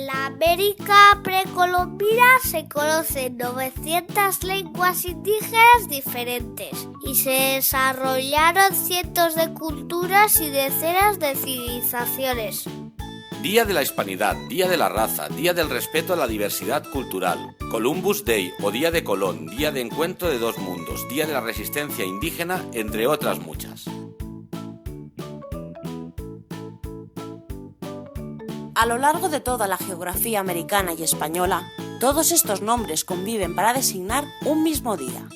la América precolombina se conocen 900 lenguas indígenas diferentes y se desarrollaron cientos de culturas y decenas de civilizaciones. Día de la Hispanidad, Día de la Raza, Día del Respeto a la Diversidad Cultural, Columbus Day o Día de Colón, Día de Encuentro de Dos Mundos, Día de la Resistencia Indígena, entre otras muchas. A lo largo de toda la geografía americana y española, todos estos nombres conviven para designar un mismo día,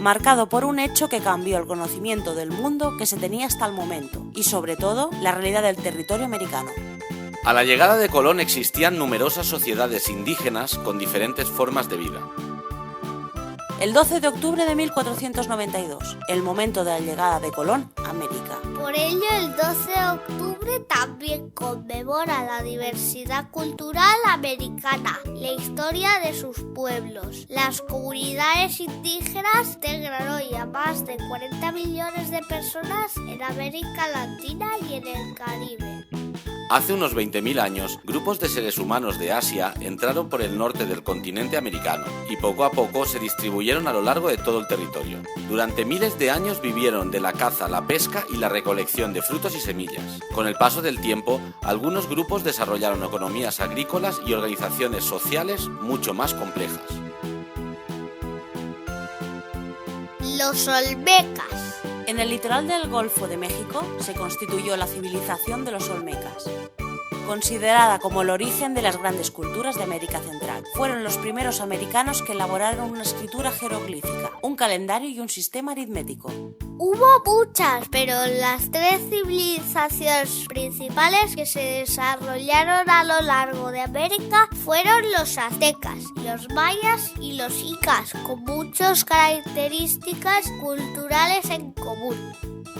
marcado por un hecho que cambió el conocimiento del mundo que se tenía hasta el momento y, sobre todo, la realidad del territorio americano. A la llegada de Colón existían numerosas sociedades indígenas con diferentes formas de vida. El 12 de octubre de 1492, el momento de la llegada de Colón a América. Por ello, el 12 de octubre también conmemora la diversidad cultural americana, la historia de sus pueblos. Las comunidades indígenas integran hoy a más de 40 millones de personas en América Latina y en el Caribe. Hace unos 20.000 años, grupos de seres humanos de Asia entraron por el norte del continente americano y poco a poco se distribuyeron a lo largo de todo el territorio. Durante miles de años vivieron de la caza, la pesca y la recolección de frutos y semillas. Con el paso del tiempo, algunos grupos desarrollaron economías agrícolas y organizaciones sociales mucho más complejas. Los olmecas. En el litoral del Golfo de México se constituyó la civilización de los olmecas, considerada como el origen de las grandes culturas de América Central. Fueron los primeros americanos que elaboraron una escritura jeroglífica, un calendario y un sistema aritmético. Hubo muchas, pero las tres civilizaciones principales que se desarrollaron a lo largo de América fueron los aztecas, los mayas y los incas, con muchas características culturales en común.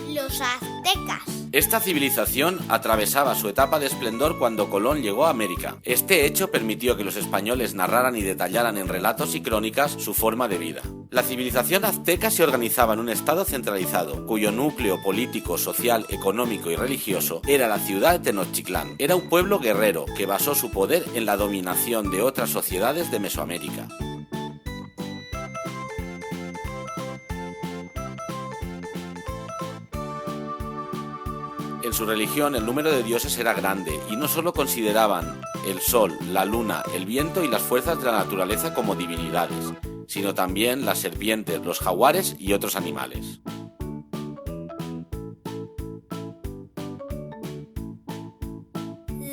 Los aztecas. Esta civilización atravesaba su etapa de esplendor cuando Colón llegó a América. Este hecho permitió que los españoles narraran y detallaran en relatos y crónicas su forma de vida. La civilización azteca se organizaba en un estado centralizado, cuyo núcleo político, social, económico y religioso era la ciudad de Tenochtitlán. Era un pueblo guerrero que basó su poder en la dominación de otras sociedades de Mesoamérica. En su religión el número de dioses era grande y no solo consideraban el sol, la luna, el viento y las fuerzas de la naturaleza como divinidades, sino también las serpientes, los jaguares y otros animales.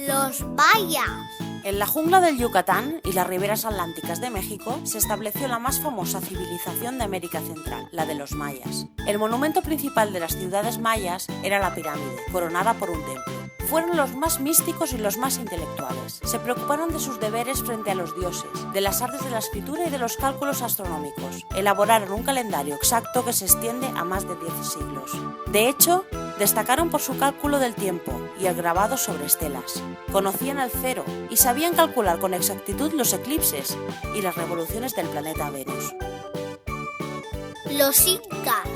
Los mayas. En la jungla del Yucatán y las riberas atlánticas de México se estableció la más famosa civilización de América Central, la de los mayas. El monumento principal de las ciudades mayas era la pirámide, coronada por un templo. Fueron los más místicos y los más intelectuales. Se preocuparon de sus deberes frente a los dioses, de las artes de la escritura y de los cálculos astronómicos. Elaboraron un calendario exacto que se extiende a más de 10 siglos. De hecho, destacaron por su cálculo del tiempo y el grabado sobre estelas. Conocían el cero y sabían calcular con exactitud los eclipses y las revoluciones del planeta Venus. Los incas.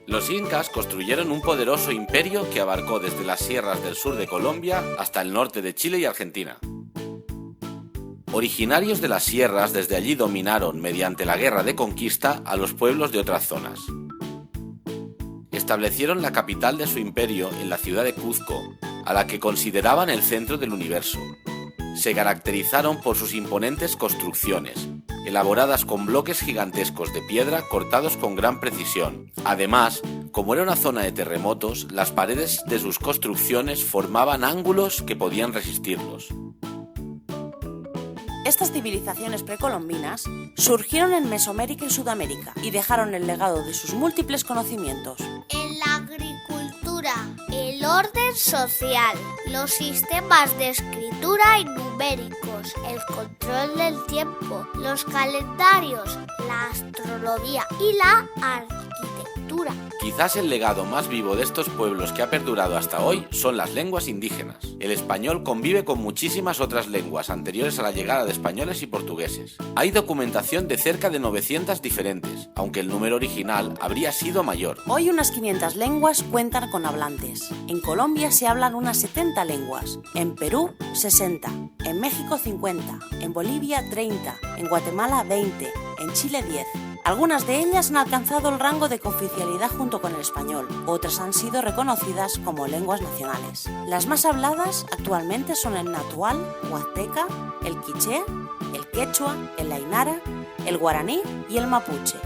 Los incas construyeron un poderoso imperio que abarcó desde las sierras del sur de Colombia hasta el norte de Chile y Argentina. Originarios de las sierras, desde allí dominaron, mediante la guerra de conquista, a los pueblos de otras zonas. Establecieron la capital de su imperio en la ciudad de Cuzco, a la que consideraban el centro del universo. Se caracterizaron por sus imponentes construcciones, elaboradas con bloques gigantescos de piedra cortados con gran precisión. Además, como era una zona de terremotos, las paredes de sus construcciones formaban ángulos que podían resistirlos. Estas civilizaciones precolombinas surgieron en Mesoamérica y Sudamérica y dejaron el legado de sus múltiples conocimientos. En la agricultura, el orden social, los sistemas de escritura y numéricos, el control del tiempo, los calendarios, la astronomía y la arquitectura. cultura. Quizás el legado más vivo de estos pueblos que ha perdurado hasta hoy son las lenguas indígenas. El español convive con muchísimas otras lenguas anteriores a la llegada de españoles y portugueses. Hay documentación de cerca de 900 diferentes, aunque el número original habría sido mayor. Hoy unas 500 lenguas cuentan con hablantes. En Colombia se hablan unas 70 lenguas, en Perú 60, en México 50, en Bolivia 30, en Guatemala 20, en Chile 10. Algunas de ellas han alcanzado el rango de cooficialidad junto con el español, otras han sido reconocidas como lenguas nacionales. Las más habladas actualmente son el náhuatl, huasteca, el quiché, el quechua, el aymara, el guaraní y el mapuche.